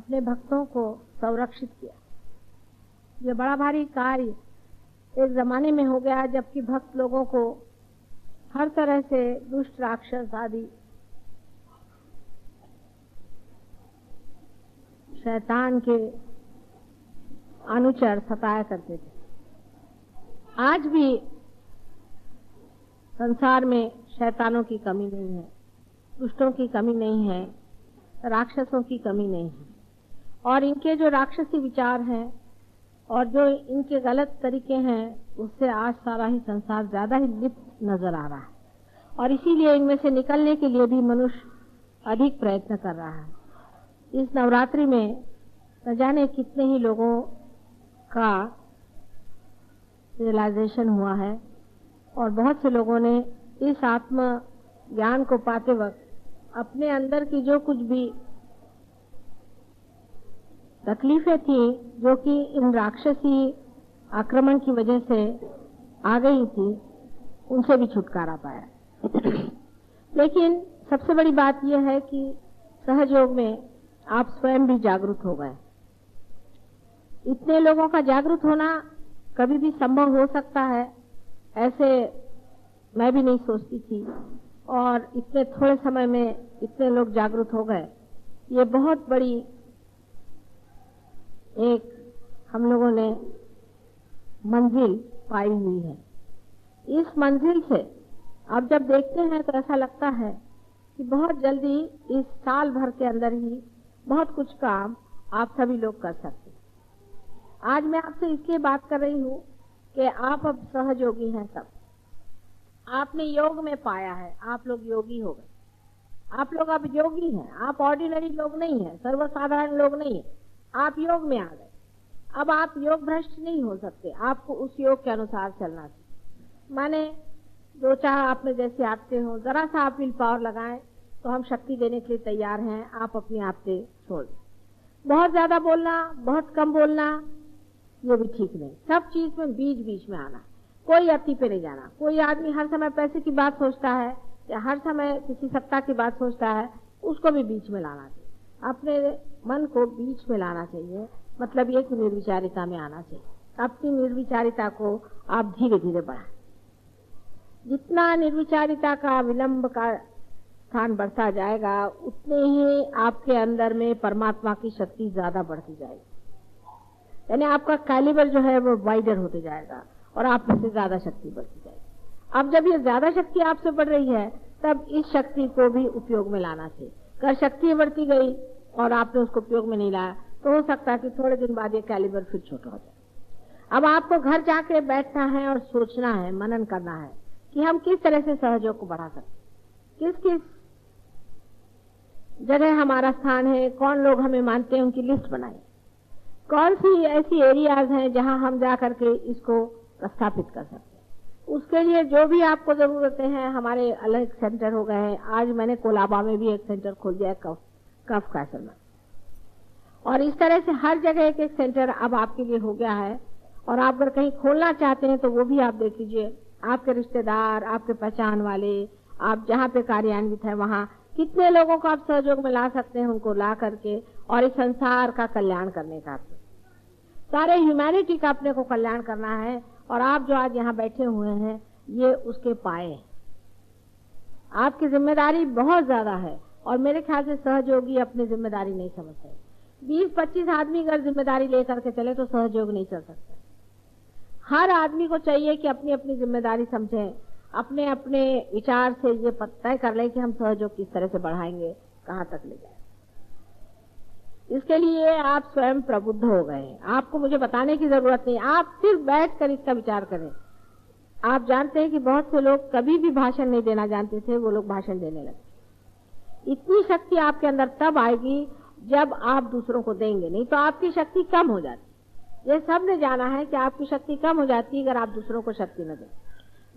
अपने भक्तों को संरक्षित किया। ये बड़ा भारी कार्य एक जमाने में हो गया जबकि भक्त लोगों को हर तरह से दुष्ट राक्षस आदि शैतान के अनुचर सताया करते थे। आज भी संसार में शैतानों की कमी नहीं है, दुष्टों की कमी नहीं है, राक्षसों की कमी नहीं है। और इनके जो राक्षसी विचार हैं और जो इनके गलत तरीके हैं उससे आज सारा ही संसार ज्यादा ही लिप्त नजर आ रहा है और इसीलिए इनमें से निकलने के लिए भी मनुष्य अधिक प्रयत्न कर रहा है। इस नवरात्रि में न जाने कितने ही लोगों का रियलाइजेशन हुआ है और बहुत से लोगों ने इस आत्म ज्ञान को पाते वक्त अपने अंदर की जो कुछ भी तकलीफें थी जो कि इन राक्षसी आक्रमण की वजह से आ गई थी उनसे भी छुटकारा पाया। लेकिन सबसे बड़ी बात यह है कि सहयोग में आप स्वयं भी जागरूक हो गए। इतने लोगों का जागरूक होना कभी भी संभव हो सकता है ऐसे मैं भी नहीं सोचती थी और इतने थोड़े समय में इतने लोग जागरूक हो गए। ये बहुत बड़ी एक हम लोगों ने मंजिल पाई हुई है। इस मंजिल से अब जब देखते हैं तो ऐसा लगता है कि बहुत जल्दी इस साल भर के अंदर ही बहुत कुछ काम आप सभी लोग कर सकते हैं। आज मैं आपसे इसलिए बात कर रही हूँ कि आप अब सहयोगी हैं। सब आपने योग में पाया है, आप लोग योगी हो गए। आप लोग अब योगी हैं, आप ऑर्डिनरी लोग नहीं हैं, सर्वसाधारण लोग नहीं हैं, आप योग में आ गए। अब आप योग भ्रष्ट नहीं हो सकते, आपको उस योग के अनुसार चलना चाहिए। माने जो चाह आपने जैसे आपसे हो, जरा सा आप विल पावर लगाएं तो हम शक्ति देने के लिए तैयार हैं। आप अपने आप से छोड़ दें। बहुत ज्यादा बोलना, बहुत कम बोलना ये भी ठीक नहीं। सब चीज में बीच बीच में आना, कोई अति पे नहीं जाना। कोई आदमी हर समय पैसे की बात सोचता है या हर समय किसी सत्ता की बात सोचता है, उसको भी बीच में लाना चाहिए। अपने मन को बीच में लाना चाहिए, मतलब ये कि निर्विचारिता में आना चाहिए। अपनी निर्विचारिता को आप धीरे धीरे बढ़ाएं। जितना निर्विचारिता का विलंब का स्थान बढ़ता जाएगा उतने ही आपके अंदर में परमात्मा की शक्ति ज्यादा बढ़ती जाएगी। यानी आपका कैलिबर जो है वो वाइडर होते जाएगा और आप में से ज्यादा शक्ति बढ़ती जाएगी। अब जब ये ज्यादा शक्ति आपसे बढ़ रही है तब इस शक्ति को भी उपयोग में लाना चाहिए। अगर शक्ति बढ़ती गई और आपने उसको उपयोग में नहीं लाया तो हो सकता है कि थोड़े दिन बाद ये कैलिबर फिर छोटा हो जाए। अब आपको घर जाके बैठना है और सोचना है, मनन करना है कि हम किस तरह से सहयोग को बढ़ा सकते, किस किस जगह हमारा स्थान है, कौन लोग हमें मानते हैं, उनकी लिस्ट बनाए। कौन सी ऐसी एरियाज हैं जहां हम जा करके इसको स्थापित कर सकते हैं। उसके लिए जो भी आपको जरूरतें हैं, हमारे अलग सेंटर हो गए हैं। आज मैंने कोलाबा में भी एक सेंटर खोल दिया है, कफ कैसल में, और इस तरह से हर जगह एक एक सेंटर अब आपके लिए हो गया है। और आप अगर कहीं खोलना चाहते हैं तो वो भी आप देख लीजिए। आपके रिश्तेदार, आपके पहचान वाले, आप जहाँ पे कार्यान्वित है वहाँ कितने लोगों को आप सहयोग में ला सकते हैं, उनको ला करके और इस संसार का कल्याण करने का, सारे ह्यूमैनिटी का अपने को कल्याण करना है। और आप जो आज यहाँ बैठे हुए हैं ये उसके पाए हैं। आपकी जिम्मेदारी बहुत ज्यादा है और मेरे ख्याल से सहयोगी अपनी जिम्मेदारी नहीं समझते। 20-25 आदमी अगर जिम्मेदारी लेकर के चले तो सहयोग नहीं चल सकता। हर आदमी को चाहिए कि अपनी अपनी जिम्मेदारी समझे, अपने अपने विचार से ये तय कर ले कि हम सहयोग किस तरह से बढ़ाएंगे, कहाँ तक ले जाए। इसके लिए आप स्वयं प्रबुद्ध हो गए। आपको मुझे बताने की जरूरत नहीं, आप सिर्फ बैठ कर इसका विचार करें। आप जानते हैं कि बहुत से लोग कभी भी भाषण नहीं देना जानते थे, वो लोग भाषण देने लगे। इतनी शक्ति आपके अंदर तब आएगी जब आप दूसरों को देंगे, नहीं तो आपकी शक्ति कम हो जाती। ये सब ने जाना है कि आपकी शक्ति कम हो जाती है अगर आप दूसरों को शक्ति न दें।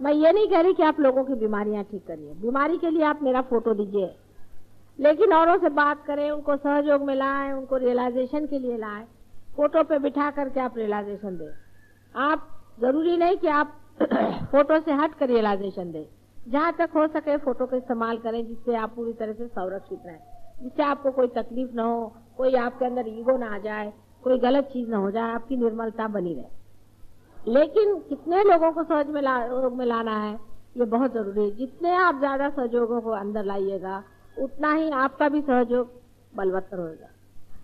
मैं ये नहीं कह रही कि आप लोगों की बीमारियां ठीक करिए, बीमारी के लिए आप मेरा फोटो दीजिए, लेकिन औरों से बात करें, उनको सहयोग में लाएं, उनको रियलाइजेशन के लिए लाएं। फोटो पे बिठा करके आप रियलाइजेशन दें। आप जरूरी नहीं कि आप फोटो से हट कर रियलाइजेशन दें। जहां तक हो सके फोटो का इस्तेमाल करें जिससे आप पूरी तरह से संरक्षित रहें, जिससे आपको कोई तकलीफ न हो, कोई आपके अंदर ईगो ना आ जाए, कोई गलत चीज ना हो जाए, आपकी निर्मलता बनी रहे। लेकिन कितने लोगों को सहज में लाना है, ये बहुत जरूरी है। जितने आप ज्यादा सहयोगों को अंदर लाइएगा, उतना ही आपका भी सहयोग बलवत्तर होगा।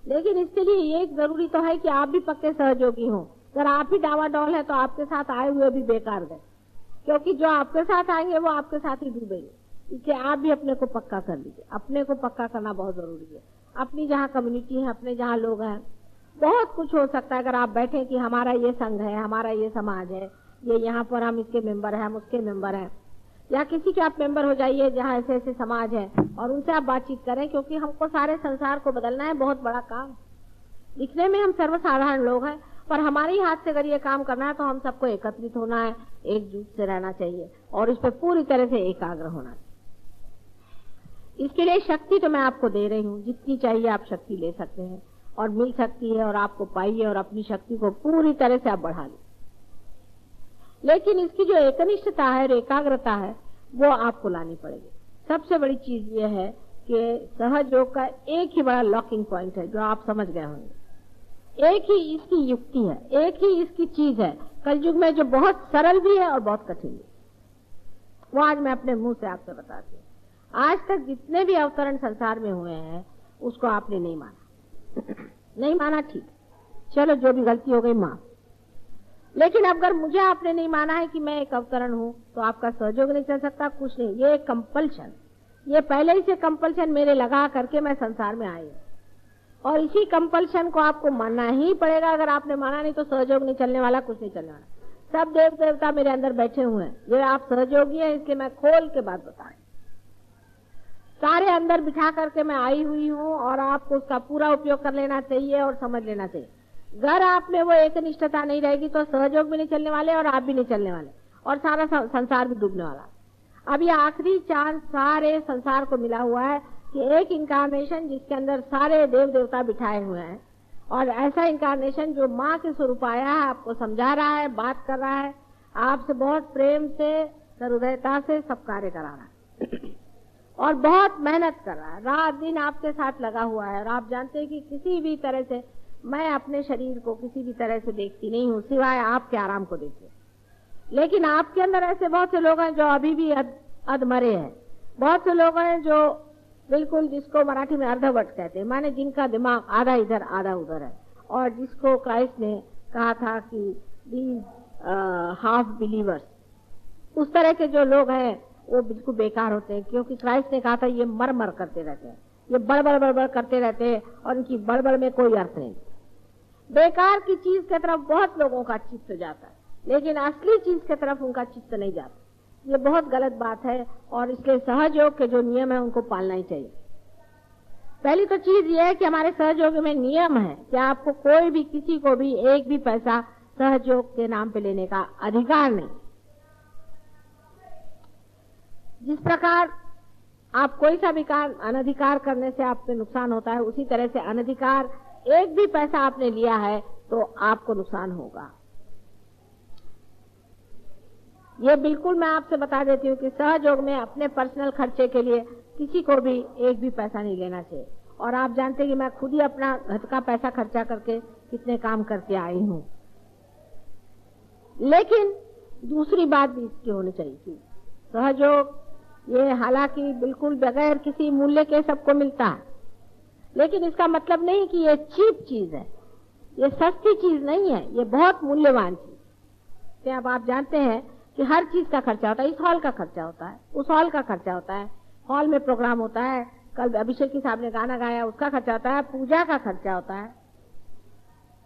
लेकिन इसके लिए ये जरूरी तो है कि आप भी पक्के सहयोगी हों। अगर आप ही डावाडोल है तो आपके साथ आए हुए भी बेकार गए, क्योंकि जो आपके साथ आएंगे वो आपके साथ ही डूबेंगे। इसलिए आप भी अपने को पक्का कर लीजिए। अपने को पक्का करना बहुत जरूरी है। अपनी जहाँ कम्युनिटी है, अपने जहाँ लोग हैं, बहुत कुछ हो सकता है। अगर आप बैठे कि हमारा ये संघ है, हमारा ये समाज है, ये यहाँ पर हम इसके मेंबर हैं, हम उसके मेंबर हैं, या किसी के आप मेंबर हो जाइए जहाँ ऐसे ऐसे समाज है और उनसे आप बातचीत करें, क्योंकि हमको सारे संसार को बदलना है। बहुत बड़ा काम। दिखने में हम सर्वसाधारण लोग हैं, पर हमारे हाथ से अगर ये काम करना है तो हम सबको एकत्रित होना है, एकजुट से रहना चाहिए और इस पर पूरी तरह से एकाग्र होना चाहिए। इसके लिए शक्ति तो मैं आपको दे रही हूँ, जितनी चाहिए आप शक्ति ले सकते हैं और मिल सकती है, और आपको पाइए और अपनी शक्ति को पूरी तरह से आप बढ़ा लीजिए। लेकिन इसकी जो एकनिष्ठता है, एकाग्रता है, वो आपको लानी पड़ेगी। सबसे बड़ी चीज ये है कि सहयोग का एक ही बड़ा लॉकिंग पॉइंट है, जो आप समझ गए होंगे। एक ही इसकी युक्ति है, एक ही इसकी चीज है कलयुग में, जो बहुत सरल भी है और बहुत कठिन भी। वो आज मैं अपने मुंह से आपसे बताती हूँ। आज तक जितने भी अवतरण संसार में हुए हैं, उसको आपने नहीं माना। नहीं माना, ठीक, चलो जो भी गलती हो गई माफ। लेकिन अगर मुझे आपने नहीं माना है कि मैं एक अवतरण हूँ, तो आपका सहयोग नहीं चल सकता, कुछ नहीं। ये एक कंपल्शन, ये पहले ही से कंपल्शन मेरे लगा करके मैं संसार में आई हूँ, और इसी कंपल्शन को आपको मानना ही पड़ेगा। अगर आपने माना नहीं तो सहयोग नहीं चलने वाला, कुछ नहीं चलने वाला। सब देव देवता मेरे अंदर बैठे हुए हैं, ये आप सहयोगी हैं, इसलिए मैं खोल के बात बता रही हूँ। सारे अंदर बिठा करके मैं आई हुई हूँ, और आपको उसका पूरा उपयोग कर लेना चाहिए और समझ लेना चाहिए। अगर आप में वो एकनिष्ठता नहीं रहेगी तो सहयोग भी नहीं चलने वाले और आप भी नहीं चलने वाले, और सारा संसार भी डूबने वाला। अब ये आखिरी चांस सारे संसार को मिला हुआ है कि एक इंकारनेशन जिसके अंदर सारे देव देवता बिठाए हुए हैं, और ऐसा इंकारनेशन जो माँ के स्वरूप आया है, आपको समझा रहा है, बात कर रहा है, आपसे बहुत प्रेम से, सहृदयता से सब कार्य करा रहा है और बहुत मेहनत कर रहा है, रात दिन आपके साथ लगा हुआ है। और आप जानते हैं कि किसी भी तरह से मैं अपने शरीर को किसी भी तरह से देखती नहीं हूँ, सिवाय आपके आराम को देखती। लेकिन आपके अंदर ऐसे बहुत से लोग हैं जो अभी भी अधमरे हैं। बहुत से लोग हैं जो बिल्कुल, जिसको मराठी में अर्धवट कहते हैं, माने जिनका दिमाग आधा इधर आधा उधर है, और जिसको क्राइस्ट ने कहा था कि दीज हाफ बिलीवर्स, उस तरह के जो लोग हैं वो बिल्कुल बेकार होते हैं। क्योंकि क्राइस्ट ने कहा था ये मर मर करते रहते हैं, ये बड़बड़ करते रहते हैं, और इनकी बड़बड़ में कोई अर्थ नहीं। बेकार की चीज की तरफ बहुत लोगों का चित्त जाता है, लेकिन असली चीज की तरफ उनका चित्त नहीं जाता। ये बहुत गलत बात है, और इसलिए सहयोग के जो नियम है उनको पालना ही चाहिए। पहली तो चीज ये है कि हमारे सहयोग में नियम है कि आपको कोई भी, किसी को भी एक भी पैसा सहयोग के नाम पे लेने का अधिकार नहीं। जिस प्रकार आप कोई सा भी काम अनधिकार करने से आपको नुकसान होता है, उसी तरह से अनधिकार एक भी पैसा आपने लिया है तो आपको नुकसान होगा। ये बिल्कुल मैं आपसे बता देती हूँ कि सहयोग में अपने पर्सनल खर्चे के लिए किसी को भी एक भी पैसा नहीं लेना चाहिए। और आप जानते हैं कि मैं खुद ही अपना घर का पैसा खर्चा करके कितने काम करके आई हूँ। लेकिन दूसरी बात भी इसकी होनी चाहिए कि सहयोग ये हालांकि बिल्कुल बगैर किसी मूल्य के सबको मिलता है, लेकिन इसका मतलब नहीं कि ये चीप चीज है, ये सस्ती चीज नहीं है, ये बहुत मूल्यवान चीज है। अब आप जानते हैं कि हर चीज का खर्चा होता है। इस हॉल का खर्चा होता है, उस हॉल का खर्चा होता है, हॉल में प्रोग्राम होता है, कल अभिषेक साहब ने गाना गाया उसका खर्चा होता है, पूजा का खर्चा होता है।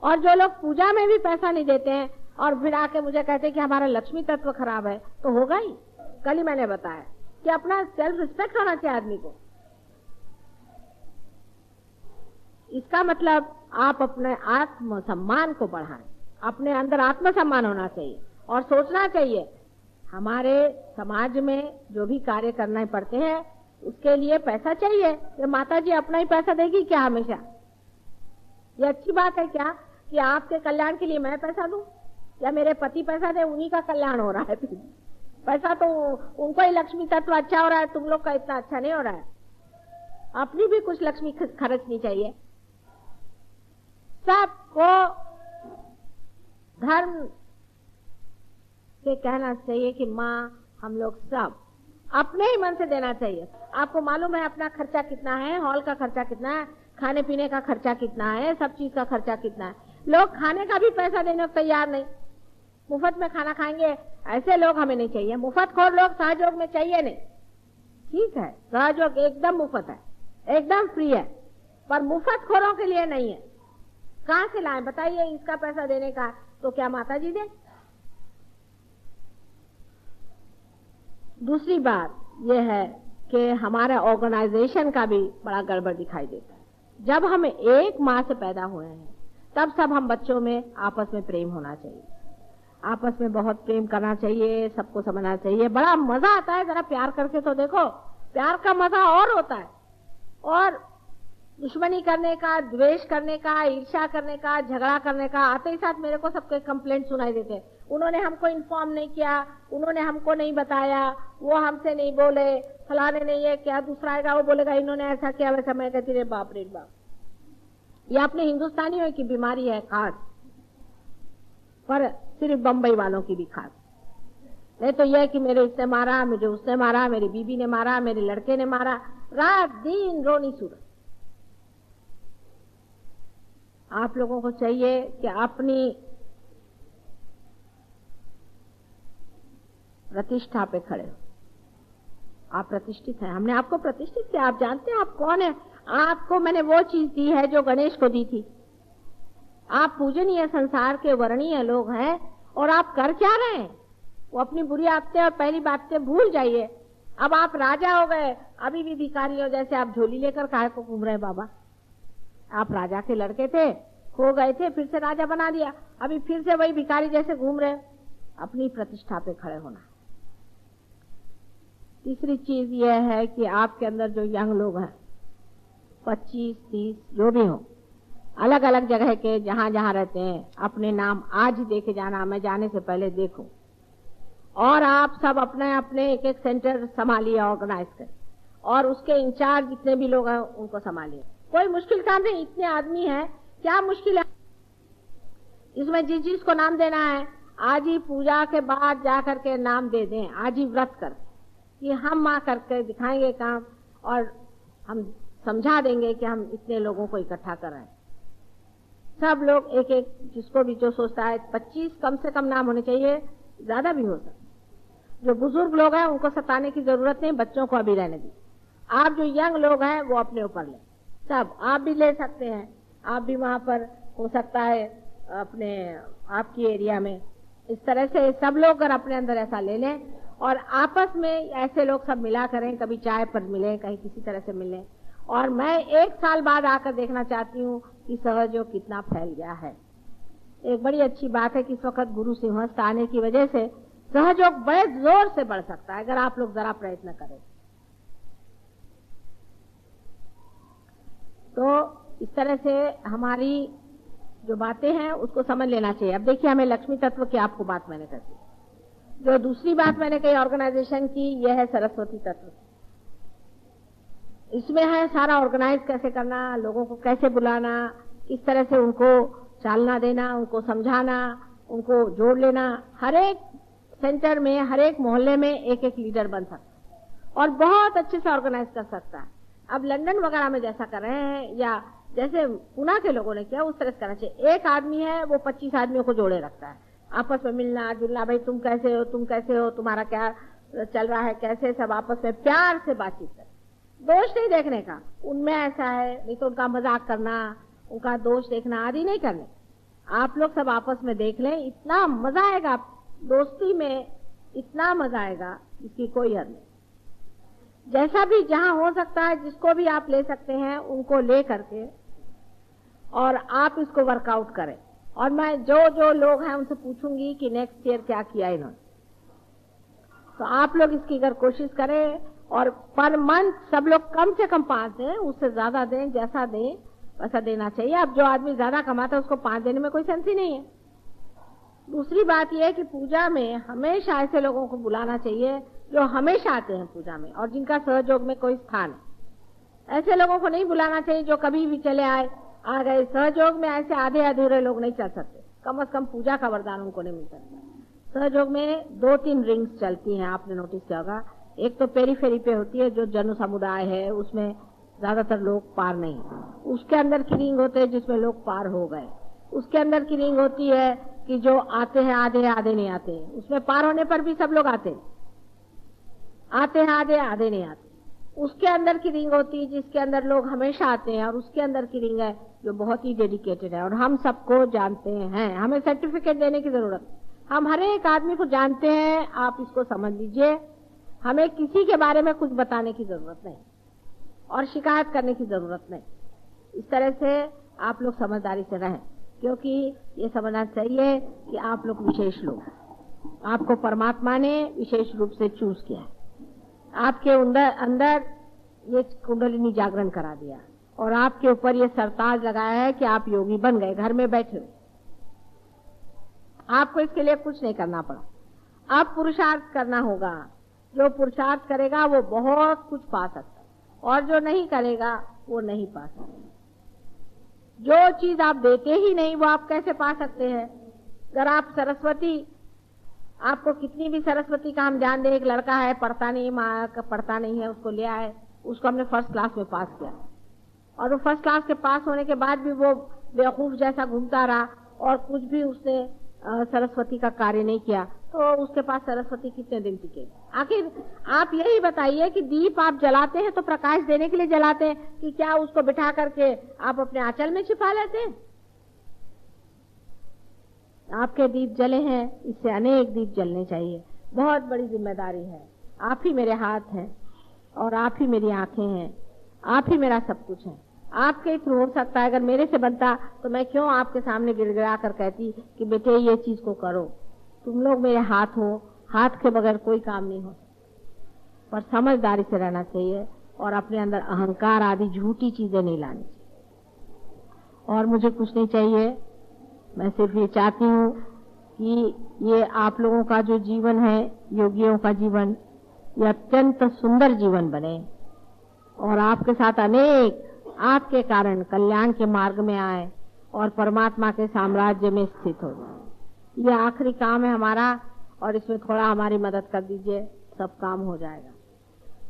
और जो लोग पूजा में भी पैसा नहीं देते हैं और फिर आके मुझे कहते हैं कि हमारा लक्ष्मी तत्व खराब है, तो होगा ही। कल ही मैंने बताया कि अपना सेल्फ रिस्पेक्ट होना चाहिए आदमी को। इसका मतलब आप अपने आत्म सम्मान को बढ़ाएं, अपने अंदर आत्म सम्मान होना चाहिए और सोचना चाहिए हमारे समाज में जो भी कार्य करना पड़ते हैं उसके लिए पैसा चाहिए। ये माता जी अपना ही पैसा देगी क्या हमेशा? ये अच्छी बात है क्या कि आपके कल्याण के लिए मैं पैसा दूं या मेरे पति पैसा दे, उन्हीं का कल्याण हो रहा है। पैसा तो उनको ही लक्ष्मी तत्व अच्छा हो रहा है, तुम लोग का इतना अच्छा नहीं हो रहा है। अपनी भी कुछ लक्ष्मी खर्चनी चाहिए। सबको धर्म से कहना चाहिए कि माँ हम लोग सब अपने ही मन से देना चाहिए। आपको मालूम है अपना खर्चा कितना है, हॉल का खर्चा कितना है, खाने पीने का खर्चा कितना है, सब चीज का खर्चा कितना है। लोग खाने का भी पैसा देने को तैयार नहीं, मुफ्त में खाना खाएंगे, ऐसे लोग हमें नहीं चाहिए। मुफ्तखोर लोग सहयोग में चाहिए नहीं। ठीक है, सहयोग एकदम मुफ्त है, एकदम फ्री है, पर मुफ्तखोरों के लिए नहीं है। कहां से लाएं बताइए? इसका पैसा देने का तो क्या माता जी दे? दूसरी बात यह है कि हमारे ऑर्गेनाइजेशन का भी बड़ा गड़बड़ दिखाई देता है। जब हम एक माँ से पैदा हुए हैं तब सब हम बच्चों में आपस में प्रेम होना चाहिए, आपस में बहुत प्रेम करना चाहिए, सबको समझना चाहिए। बड़ा मजा आता है, जरा प्यार करके तो देखो, प्यार का मजा और होता है। और दुश्मनी करने का, द्वेष करने का, ईर्ष्या करने का, झगड़ा करने का, आते ही साथ मेरे को सबके कंप्लेंट सुनाई देते। उन्होंने हमको इन्फॉर्म नहीं किया, उन्होंने हमको नहीं बताया, वो हमसे नहीं बोले, फलाने ने ये क्या, दूसरा आएगा वो बोलेगा इन्होंने ऐसा किया वैसा। मैं कहती रे बाप रे बाप, ये अपने हिंदुस्तानियों की बीमारी है खास, पर सिर्फ बम्बई वालों की भी खास। नहीं तो यह कि मेरे इसने मारा, मुझे उसने मारा, मेरी बीबी ने मारा, मेरे लड़के ने मारा, रात दिन रोनी सूरत। आप लोगों को चाहिए कि अपनी प्रतिष्ठा पे खड़े हो। आप प्रतिष्ठित हैं, हमने आपको प्रतिष्ठित किया। आप जानते हैं आप कौन है? आपको मैंने वो चीज दी है जो गणेश को दी थी। आप पूजनीय संसार के वर्णीय लोग हैं और आप कर क्या रहे हैं? वो अपनी बुरी आदतें और पहली बातें भूल जाइए। अब आप राजा हो गए, अभी भी भिखारियों जैसे आप झोली लेकर काहे को घूम रहे बाबा? आप राजा के लड़के थे, खो गए थे, फिर से राजा बना दिया, अभी फिर से वही भिखारी जैसे घूम रहे। अपनी प्रतिष्ठा पे खड़े होना। तीसरी चीज यह है कि आपके अंदर जो यंग लोग हैं, 25-30 जो भी हो, अलग अलग जगह के जहां जहां रहते हैं, अपने नाम आज ही देखे जाना, मैं जाने से पहले देखूं। और आप सब अपने अपने एक एक सेंटर संभालिए, ऑर्गेनाइज करें, और उसके इंचार्ज जितने भी लोग हैं उनको संभालिए। कोई मुश्किल काम नहीं, इतने आदमी हैं, क्या मुश्किल है इसमें? जिस चीज को नाम देना है आज ही पूजा के बाद जा करके नाम दे दें, आज ही व्रत कर कि हम माँ करके दिखाएंगे काम, और हम समझा देंगे कि हम इतने लोगों को इकट्ठा कर रहे हैं। सब लोग एक एक, जिसको भी जो सोचता है 25 कम से कम नाम होने चाहिए, ज्यादा भी हो सकता। जो बुजुर्ग लोग हैं उनको सताने की जरूरत नहीं, बच्चों को अभी रहने दी। आप जो यंग लोग हैं वो अपने ऊपर लें, सब आप भी ले सकते हैं। आप भी वहां पर हो सकता है अपने आपकी एरिया में इस तरह से सब लोग अगर अपने अंदर ऐसा ले लें और आपस में ऐसे लोग सब मिला करें, कभी चाय पर मिले, कहीं किसी तरह से मिले। और मैं 1 साल बाद आकर देखना चाहती हूँ कि सहयोग कितना फैल गया है। एक बड़ी अच्छी बात है कि इस वक्त गुरु सिंहस्थ आने की वजह से सहयोग बड़े जोर से बढ़ सकता है अगर आप लोग जरा प्रयत्न करें तो। इस तरह से हमारी जो बातें हैं उसको समझ लेना चाहिए। अब देखिए, हमें लक्ष्मी तत्व की आपको बात मैंने कर दी। जो दूसरी बात मैंने कही ऑर्गेनाइजेशन की, यह है सरस्वती तत्व। इसमें है सारा ऑर्गेनाइज कैसे करना, लोगों को कैसे बुलाना, किस तरह से उनको चालना देना, उनको समझाना, उनको जोड़ लेना। हर एक सेंटर में, हर एक मोहल्ले में एक एक लीडर बन सकता है और बहुत अच्छे से ऑर्गेनाइज कर सकता है। अब लंदन वगैरह में जैसा कर रहे हैं या जैसे पुणे के लोगों ने किया, उस तरह से करना चाहिए। एक आदमी है वो 25 आदमियों को जोड़े रखता है, आपस में मिलना जुलना, भाई तुम कैसे हो, तुम कैसे हो, तुम्हारा क्या चल रहा है, कैसे, सब आपस में प्यार से बातचीत कर, दोष नहीं देखने का। उनमें ऐसा है, नहीं तो उनका मजाक करना, उनका दोष देखना आदि नहीं करने। आप लोग सब आपस में देख लें, इतना मजा आएगा दोस्ती में, इतना मजा आएगा इसकी कोई हद नहीं। जैसा भी जहां हो सकता है, जिसको भी आप ले सकते हैं उनको ले करके और आप इसको वर्कआउट करें। और मैं जो जो लोग हैं उनसे पूछूंगी कि नेक्स्ट ईयर क्या किया इन्होंने, तो आप लोग इसकी अगर कोशिश करें और पर मंथ सब लोग कम से कम 5 दें, उससे ज्यादा दें, जैसा दें वैसा देना चाहिए। अब जो आदमी ज्यादा कमाता है उसको 5 देने में कोई सेंस ही नहीं है। दूसरी बात यह है कि पूजा में हमेशा ऐसे लोगों को बुलाना चाहिए जो हमेशा आते हैं पूजा में और जिनका सहयोग में कोई स्थान है। ऐसे लोगों को नहीं बुलाना चाहिए जो कभी भी चले आए। आ गए। सहयोग में ऐसे आधे अधूरे लोग नहीं चल सकते, कम से कम पूजा का वरदान उनको नहीं मिल सकता। सहयोग में 2-3 रिंग्स चलती हैं, आपने नोटिस किया होगा। एक तो पेरीफेरी पे होती है, जो जन समुदाय है, उसमें ज्यादातर लोग पार नहीं। उसके अंदर की रिंग होते हैं जिसमें लोग पार हो गए। उसके अंदर की रिंग होती है कि जो आते हैं आधे, आधे नहीं आते। उसमें पार होने पर भी सब लोग आते हैं आधे, आधे नहीं आते। उसके अंदर की रिंग होती है जिसके अंदर लोग हमेशा आते हैं, और उसके अंदर की रिंग है जो बहुत ही डेडिकेटेड है। और हम सबको जानते हैं, हमें सर्टिफिकेट देने की जरूरत, हम हर एक आदमी को जानते हैं। आप इसको समझ लीजिए, हमें किसी के बारे में कुछ बताने की जरूरत नहीं और शिकायत करने की जरूरत नहीं। इस तरह से आप लोग समझदारी से रहें, क्योंकि ये समझना चाहिए कि आप लोग विशेष लोग, आपको परमात्मा ने विशेष रूप से चूज किया है। आपके अंदर ये कुंडलिनी जागरण करा दिया और आपके ऊपर ये सरताज लगाया है कि आप योगी बन गए, घर में बैठे हुए। आपको इसके लिए कुछ नहीं करना पड़ा। अब पुरुषार्थ करना होगा। जो पुरुषार्थ करेगा वो बहुत कुछ पा सकता है, और जो नहीं करेगा वो नहीं पा सकता। जो चीज आप देते ही नहीं वो आप कैसे पा सकते हैं? अगर आप सरस्वती, आपको कितनी भी सरस्वती का हम ध्यान दें, एक लड़का है पढ़ता नहीं है, उसको ले आए, उसको हमने फर्स्ट क्लास में पास किया, और वो फर्स्ट क्लास के पास होने के बाद भी वो बेवकूफ जैसा घूमता रहा और कुछ भी उसने सरस्वती का कार्य नहीं किया, तो उसके पास सरस्वती कितने दिन टिकेगी? आखिर आप यही बताइए कि दीप आप जलाते हैं तो प्रकाश देने के लिए जलाते हैं, कि क्या उसको बिठा करके आप अपने आंचल में छिपा लेते हैं? आपके दीप जले हैं, इससे अनेक दीप जलने चाहिए। बहुत बड़ी जिम्मेदारी है। आप ही मेरे हाथ हैं और आप ही मेरी आंखें हैं, आप ही मेरा सब कुछ है। आपके थ्रू हो सकता है। अगर मेरे से बनता तो मैं क्यों आपके सामने गिड़गिड़ा कर कहती कि बेटे ये चीज को करो। तुम लोग मेरे हाथ हो, हाथ के बगैर कोई काम नहीं हो। पर समझदारी से रहना चाहिए और अपने अंदर अहंकार आदि झूठी चीजें नहीं लानी चाहिए। और मुझे कुछ नहीं चाहिए, मैं सिर्फ ये चाहती हूँ कि ये आप लोगों का जो जीवन है, योगियों का जीवन, ये अत्यंत सुंदर जीवन बने और आपके साथ अनेक आपके कारण कल्याण के मार्ग में आए और परमात्मा के साम्राज्य में स्थित हो जाए। ये आखिरी काम है हमारा, और इसमें थोड़ा हमारी मदद कर दीजिए, सब काम हो जाएगा।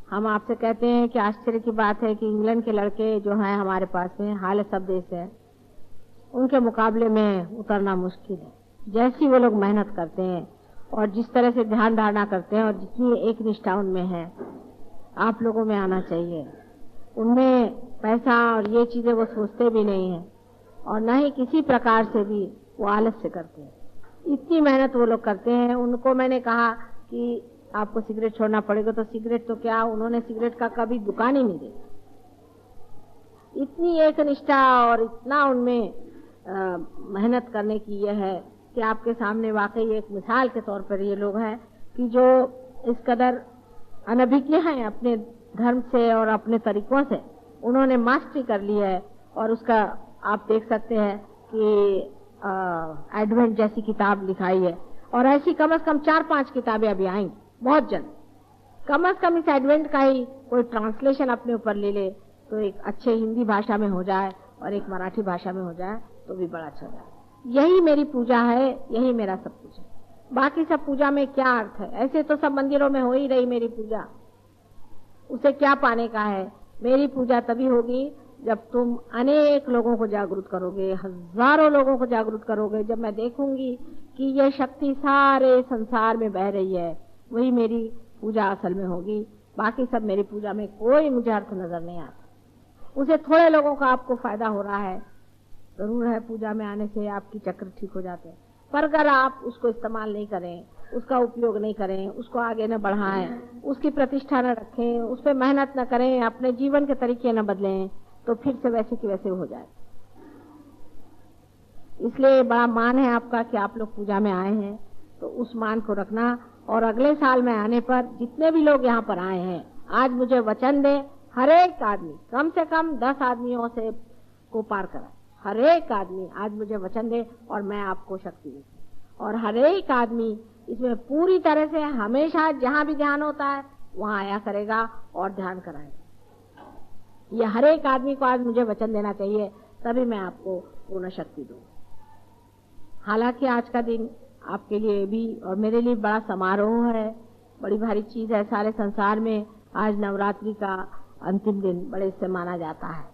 हम आपसे कहते हैं कि आश्चर्य की बात है कि इंग्लैंड के लड़के जो हैं हमारे पास में, हाल सब देश है, उनके मुकाबले में उतरना मुश्किल है। जैसी वो लोग मेहनत करते हैं और जिस तरह से ध्यान धारणा करते हैं और जितनी एक निष्ठा उनमें है, आप लोगों में आना चाहिए। उनमें पैसा और ये चीजें वो सोचते भी नहीं है, और न ही किसी प्रकार से भी वो आलस्य करते हैं। इतनी मेहनत वो लोग करते हैं। उनको मैंने कहा कि आपको सिगरेट छोड़ना पड़ेगा, तो सिगरेट तो क्या, उन्होंने सिगरेट का कभी दुकान ही नहीं देखा। इतनी एक निष्ठा और इतना उनमें मेहनत करने की ये है कि आपके सामने वाकई एक मिसाल के तौर पर ये लोग हैं कि जो इस कदर अनभिज्ञ हैं अपने धर्म से और अपने तरीकों से, उन्होंने मास्टरी कर ली है। और उसका आप देख सकते हैं कि एडवेंट जैसी किताब लिखाई है, और ऐसी कम से कम 4-5 किताबें अभी आएंगी बहुत जल्द। कम से कम इस एडवेंट का ही कोई ट्रांसलेशन अपने ऊपर ले ले तो एक अच्छे हिंदी भाषा में हो जाए और एक मराठी भाषा में हो जाए तो भी बड़ा अच्छा जाए। यही मेरी पूजा है, यही मेरा सब कुछ है। बाकी सब पूजा में क्या अर्थ है? ऐसे तो सब मंदिरों में हो ही रही मेरी पूजा, उसे क्या पाने का है? मेरी पूजा तभी होगी जब तुम अनेक लोगों को जागरूक करोगे, हजारों लोगों को जागरूक करोगे। जब मैं देखूंगी कि ये शक्ति सारे संसार में बह रही है, वही मेरी पूजा असल में होगी। बाकी सब मेरी पूजा में कोई मुझे अर्थ नजर नहीं आता। उसे थोड़े लोगों का आपको फायदा हो रहा है, जरूर है, पूजा में आने से आपकी चक्र ठीक हो जाते हैं, पर अगर आप उसको इस्तेमाल नहीं करें, उसका उपयोग नहीं करें, उसको आगे न बढ़ाएं, उसकी प्रतिष्ठा न रखें, उस पर मेहनत न करें, अपने जीवन के तरीके न बदलें, तो फिर से वैसे की वैसे हो जाए। इसलिए बड़ा मान है आपका कि आप लोग पूजा में आए हैं, तो उस मान को रखना। और अगले साल में आने पर जितने भी लोग यहाँ पर आए हैं, आज मुझे वचन दें, हर एक आदमी कम से कम 10 आदमियों से को पार कराए। हर एक आदमी आज मुझे वचन दे और मैं आपको शक्ति दूंगी। और हर एक आदमी इसमें पूरी तरह से हमेशा जहाँ भी ध्यान होता है वहाँ आया करेगा और ध्यान कराएगा। ये हर एक आदमी को आज मुझे वचन देना चाहिए तभी मैं आपको पूर्ण शक्ति दूँ। हालांकि आज का दिन आपके लिए भी और मेरे लिए बड़ा समारोह है, बड़ी भारी चीज है। सारे संसार में आज नवरात्रि का अंतिम दिन बड़े से माना जाता है,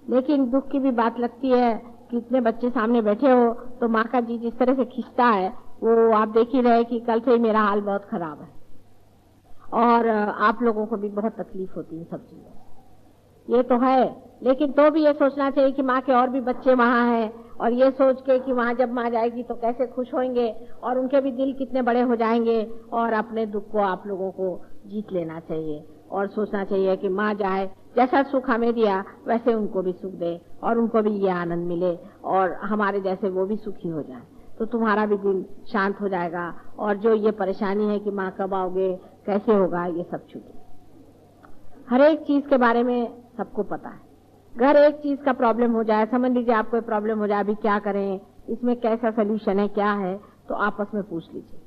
लेकिन दुख की भी बात लगती है कि इतने बच्चे सामने बैठे हो तो माँ का जी जिस तरह से खींचता है वो आप देख ही रहे कि कल से ही मेरा हाल बहुत खराब है और आप लोगों को भी बहुत तकलीफ होती है सब चीजों। ये तो है, लेकिन तो भी ये सोचना चाहिए कि माँ के और भी बच्चे वहाँ हैं और ये सोच के कि वहाँ जब माँ जाएगी तो कैसे खुश होंगे और उनके भी दिल कितने बड़े हो जाएंगे और अपने दुख को आप लोगों को जीत लेना चाहिए और सोचना चाहिए कि माँ जाए, जैसा सुख हमें दिया वैसे उनको भी सुख दे और उनको भी ये आनंद मिले और हमारे जैसे वो भी सुखी हो जाए, तो तुम्हारा भी दिल शांत हो जाएगा और जो ये परेशानी है कि माँ कब आओगे कैसे होगा ये सब छूटे। हर एक चीज के बारे में सबको पता है। अगर एक चीज का प्रॉब्लम हो जाए, समझ लीजिए आपको प्रॉब्लम हो जाए, अभी क्या करें, इसमें कैसा सोल्यूशन है, क्या है, तो आपस में पूछ लीजिए।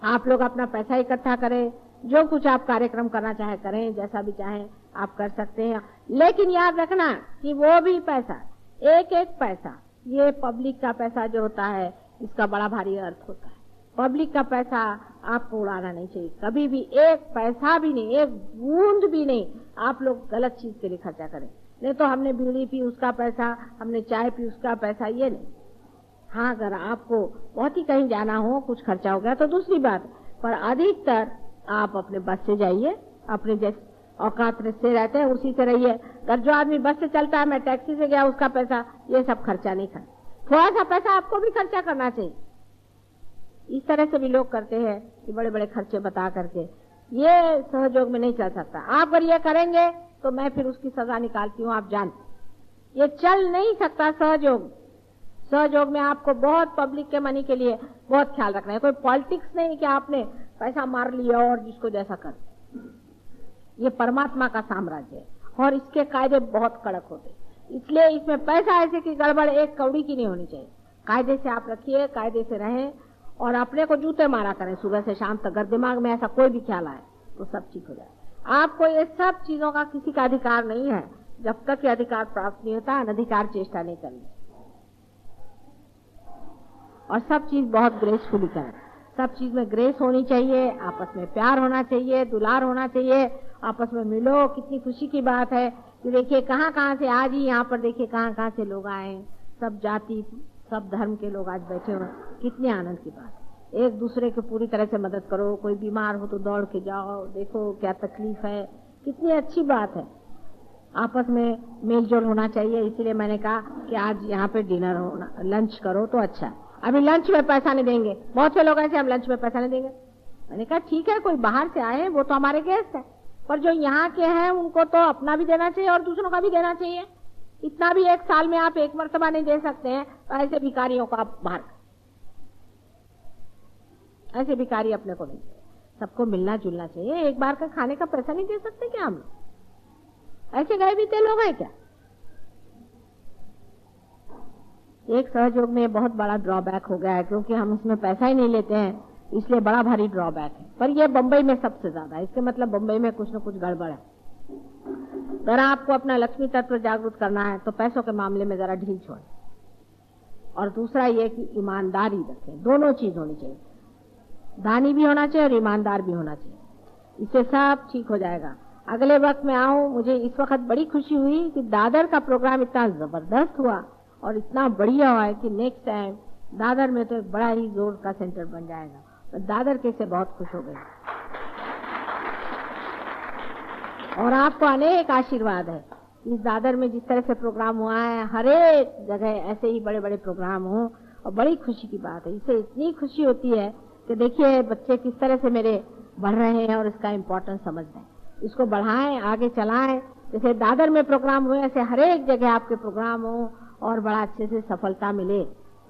आप लोग अपना पैसा इकट्ठा करें, जो कुछ आप कार्यक्रम करना चाहे करें, जैसा भी चाहें आप कर सकते हैं, लेकिन याद रखना कि वो भी पैसा, एक एक पैसा, ये पब्लिक का पैसा जो होता है इसका बड़ा भारी अर्थ होता है। पब्लिक का पैसा आपको उड़ाना नहीं चाहिए कभी भी, एक पैसा भी नहीं, एक बूंद भी नहीं आप लोग गलत चीज के लिए खर्चा करें। नहीं तो हमने बीड़ी पी उसका पैसा, हमने चाय पी उसका पैसा, ये नहीं। हाँ, अगर आपको बहुत ही कहीं जाना हो, कुछ खर्चा हो गया तो दूसरी बात, पर अधिकतर आप अपने बस से जाइए, अपने जैसे औकात से रहते हैं उसी से रहिए। अगर जो आदमी बस से चलता है, मैं टैक्सी से गया, उसका पैसा, ये सब खर्चा नहीं करना। थोड़ा सा पैसा आपको भी खर्चा करना चाहिए। इस तरह से भी लोग करते हैं कि बड़े बड़े खर्चे बता करके, ये सहयोग में नहीं चल सकता। आप अगर ये करेंगे तो मैं फिर उसकी सजा निकालती हूँ, आप जानते। ये चल नहीं सकता सहयोग। सहयोग में आपको बहुत पब्लिक के मनी के लिए बहुत ख्याल रखना है। कोई पॉलिटिक्स नहीं कि आपने पैसा मार लिया और जिसको जैसा कर। ये परमात्मा का साम्राज्य है और इसके कायदे बहुत कड़क होते, इसलिए इसमें पैसा ऐसे की गड़बड़ एक कौड़ी की नहीं होनी चाहिए। कायदे से आप रखिए, कायदे से रहें और अपने को जूते मारा करें सुबह से शाम तक। अगर दिमाग में ऐसा कोई भी ख्याल आए तो सब ठीक हो जाए। आपको ये सब चीजों का किसी का अधिकार नहीं है जब तक ये अधिकार प्राप्त नहीं होता, अनधिकार चेष्टा नहीं करनी। और सब चीज बहुत ग्रेसफुली करें, सब चीज में ग्रेस होनी चाहिए, आपस में प्यार होना चाहिए, दुलार होना चाहिए, आपस में मिलो। कितनी खुशी की बात है कि देखिए कहाँ कहाँ से आज ही यहाँ पर देखिए कहाँ कहाँ से लोग आए, सब जाति सब धर्म के लोग आज बैठे हुए, कितने आनंद की बात। एक दूसरे को पूरी तरह से मदद करो, कोई बीमार हो तो दौड़ के जाओ, देखो क्या तकलीफ है, कितनी अच्छी बात है। आपस में मेलजोल होना चाहिए। इसीलिए मैंने कहा कि आज यहाँ पे डिनर होना, लंच करो तो अच्छा। अभी लंच में पैसा नहीं देंगे, बहुत से लोग ऐसे हम लंच में पैसा नहीं देंगे। मैंने कहा ठीक है, कोई बाहर से आए वो तो हमारे गेस्ट है, पर जो यहाँ के हैं उनको तो अपना भी देना चाहिए और दूसरों का भी देना चाहिए। इतना भी एक साल में आप एक मर्तबा नहीं दे सकते हैं, तो ऐसे भिखारियों को आप बाहर, ऐसे भिखारी अपने को नहीं, सबको मिलना जुलना चाहिए। एक बार का खाने का पैसा नहीं दे सकते क्या हम लोग? ऐसे गए बीते लोग हैं क्या? एक सहयोग में बहुत बड़ा ड्रॉबैक हो गया है, क्योंकि हम इसमें पैसा ही नहीं लेते हैं, इसलिए बड़ा भारी ड्रॉबैक है। पर यह बंबई में सबसे ज्यादा है, इसके मतलब बंबई में कुछ न कुछ गड़बड़ है। अगर आपको अपना लक्ष्मी तत्व जागृत करना है तो पैसों के मामले में जरा ढील छोड़ें। और दूसरा ये कि ईमानदारी रखें, दोनों चीज होनी चाहिए, दानी भी होना चाहिए और ईमानदार भी होना चाहिए, इससे सब ठीक हो जाएगा। अगले वक्त में आऊं, मुझे इस वक्त बड़ी खुशी हुई कि दादर का प्रोग्राम इतना जबरदस्त हुआ और इतना बढ़िया हुआ है कि नेक्स्ट टाइम दादर में तो एक बड़ा ही जोर का सेंटर बन जाएगा। तो दादर के से बहुत खुश हो गई और आपको अनेक आशीर्वाद है। इस दादर में जिस तरह से प्रोग्राम हुआ है, हर एक जगह ऐसे ही बड़े बड़े प्रोग्राम हो और बड़ी खुशी की बात है। इससे इतनी खुशी होती है कि देखिए बच्चे किस तरह से मेरे बढ़ रहे हैं और इसका इम्पोर्टेंस समझ रहे हैं, इसको बढ़ाएं, आगे चलाएं। जैसे दादर में प्रोग्राम हुए ऐसे हर एक जगह आपके प्रोग्राम हो और बड़ा अच्छे से सफलता मिले।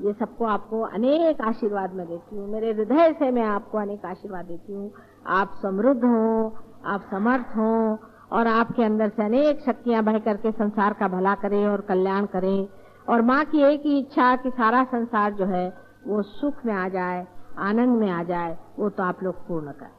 ये सबको आपको अनेक आशीर्वाद मैं देती हूँ, मेरे हृदय से मैं आपको अनेक आशीर्वाद देती हूँ। आप समृद्ध हो, आप समर्थ हो और आपके अंदर से अनेक शक्तियां बह करके संसार का भला करें और कल्याण करें। और माँ की एक ही इच्छा कि सारा संसार जो है वो सुख में आ जाए, आनंद में आ जाए, वो तो आप लोग पूर्ण करें।